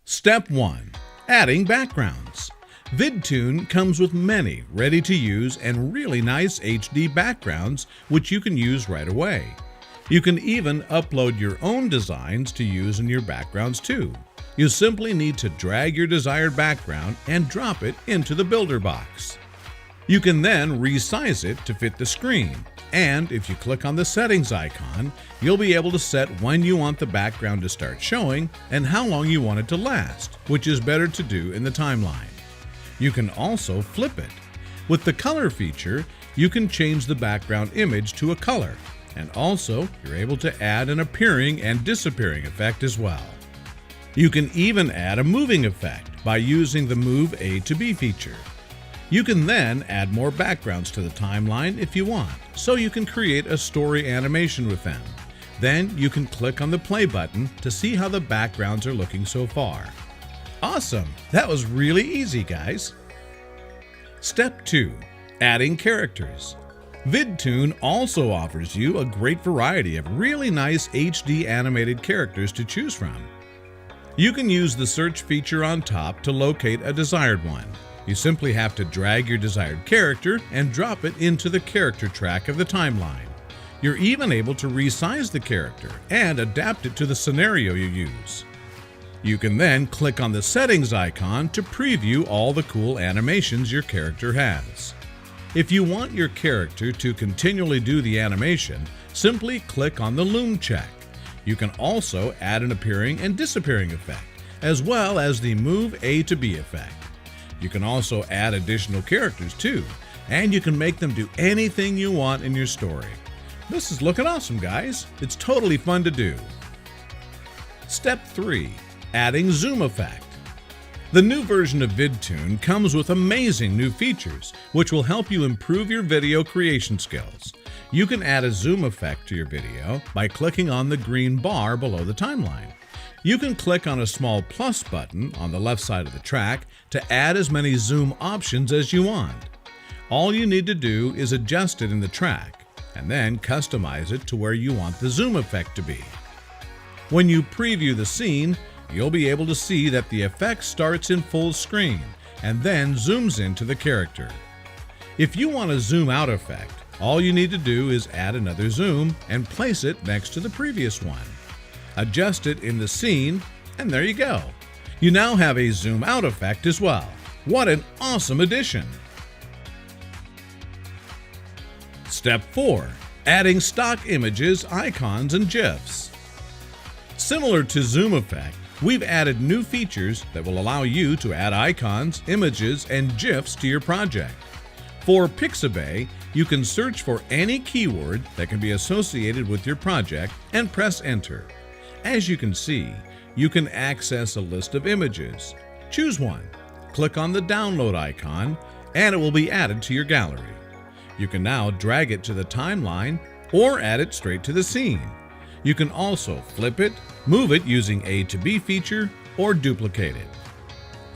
Step 1. Adding backgrounds. VidToon comes with many ready-to-use and really nice HD backgrounds which you can use right away. You can even upload your own designs to use in your backgrounds too. You simply need to drag your desired background and drop it into the builder box. You can then resize it to fit the screen, and if you click on the settings icon, you'll be able to set when you want the background to start showing and how long you want it to last, which is better to do in the timeline. You can also flip it. With the color feature, you can change the background image to a color, and also you're able to add an appearing and disappearing effect as well. You can even add a moving effect by using the Move A to B feature. You can then add more backgrounds to the timeline if you want, so you can create a story animation with them. Then you can click on the play button to see how the backgrounds are looking so far. Awesome! That was really easy, guys. Step 2. Adding characters. VidToon also offers you a great variety of really nice HD animated characters to choose from. You can use the search feature on top to locate a desired one. You simply have to drag your desired character and drop it into the character track of the timeline. You're even able to resize the character and adapt it to the scenario you use. You can then click on the settings icon to preview all the cool animations your character has. If you want your character to continually do the animation, simply click on the loom check. You can also add an appearing and disappearing effect, as well as the Move A to B effect. You can also add additional characters too, and you can make them do anything you want in your story. This is looking awesome, guys. It's totally fun to do. Step 3. Adding zoom effect. The new version of VidToon comes with amazing new features, which will help you improve your video creation skills. You can add a zoom effect to your video by clicking on the green bar below the timeline. You can click on a small plus button on the left side of the track to add as many zoom options as you want. All you need to do is adjust it in the track, and then customize it to where you want the zoom effect to be. When you preview the scene, you'll be able to see that the effect starts in full screen and then zooms into the character. If you want a zoom out effect, all you need to do is add another zoom and place it next to the previous one. Adjust it in the scene, and there you go. You now have a zoom out effect as well. What an awesome addition! Step 4. Adding stock images, icons, and GIFs. Similar to zoom effect, we've added new features that will allow you to add icons, images, and GIFs to your project. For Pixabay, you can search for any keyword that can be associated with your project and press enter. As you can see, you can access a list of images. Choose one, click on the download icon, and it will be added to your gallery. You can now drag it to the timeline or add it straight to the scene. You can also flip it, move it using A to B feature, or duplicate it.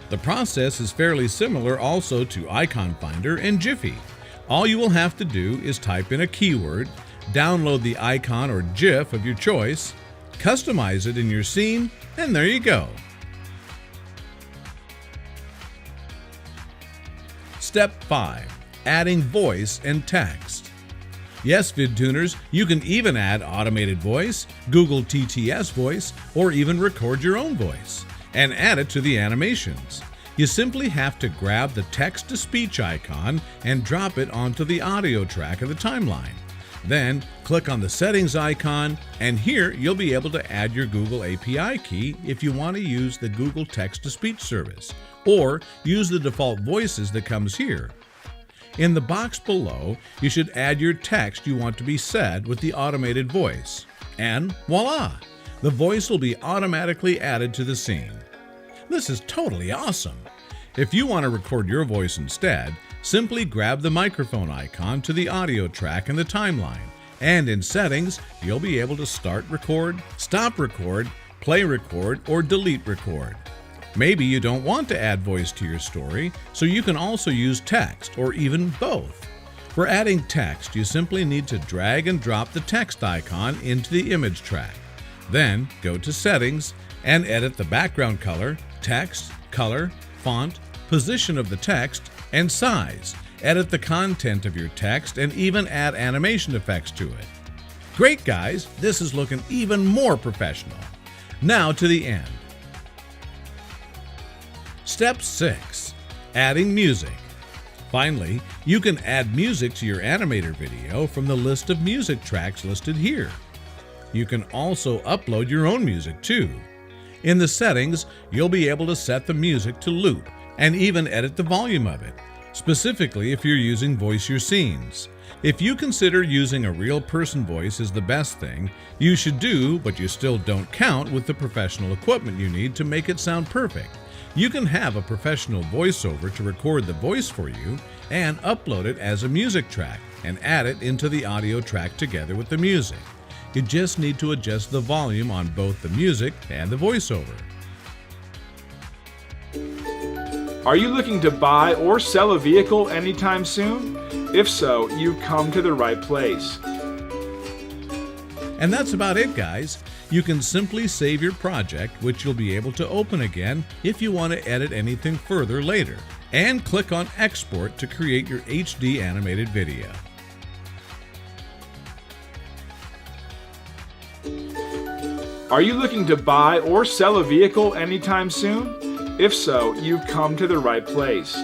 The process is fairly similar also to Icon Finder and Jiffy. All you will have to do is type in a keyword, download the icon or GIF of your choice, customize it in your scene, and there you go. Step 5. Adding voice and text. Yes, VidTooners, you can even add automated voice, Google TTS voice, or even record your own voice and add it to the animations. You simply have to grab the text-to-speech icon and drop it onto the audio track of the timeline. Then click on the settings icon, and here you'll be able to add your Google API key if you want to use the Google text-to-speech service, or use the default voices that comes here. In the box below, you should add your text you want to be said with the automated voice. And voila! The voice will be automatically added to the scene. This is totally awesome! If you want to record your voice instead, simply grab the microphone icon to the audio track in the timeline, and in settings, you'll be able to start record, stop record, play record, or delete record. Maybe you don't want to add voice to your story, so you can also use text or even both. For adding text, you simply need to drag and drop the text icon into the image track. Then go to Settings and edit the background color, text, color, font, position of the text, and size. Edit the content of your text and even add animation effects to it. Great, guys! This is looking even more professional. Now to the end. Step 6. Adding music. Finally, you can add music to your animator video from the list of music tracks listed here. You can also upload your own music too. In the settings, you'll be able to set the music to loop and even edit the volume of it, specifically if you're using Voice Your Scenes. If you consider using a real person voice is the best thing, you should do, but you still don't count with the professional equipment you need to make it sound perfect. You can have a professional voiceover to record the voice for you and upload it as a music track and add it into the audio track together with the music. You just need to adjust the volume on both the music and the voiceover. Are you looking to buy or sell a vehicle anytime soon? If so, you've come to the right place. And that's about it, guys. You can simply save your project, which you'll be able to open again if you want to edit anything further later, and click on Export to create your HD animated video. Are you looking to buy or sell a vehicle anytime soon? If so, you've come to the right place.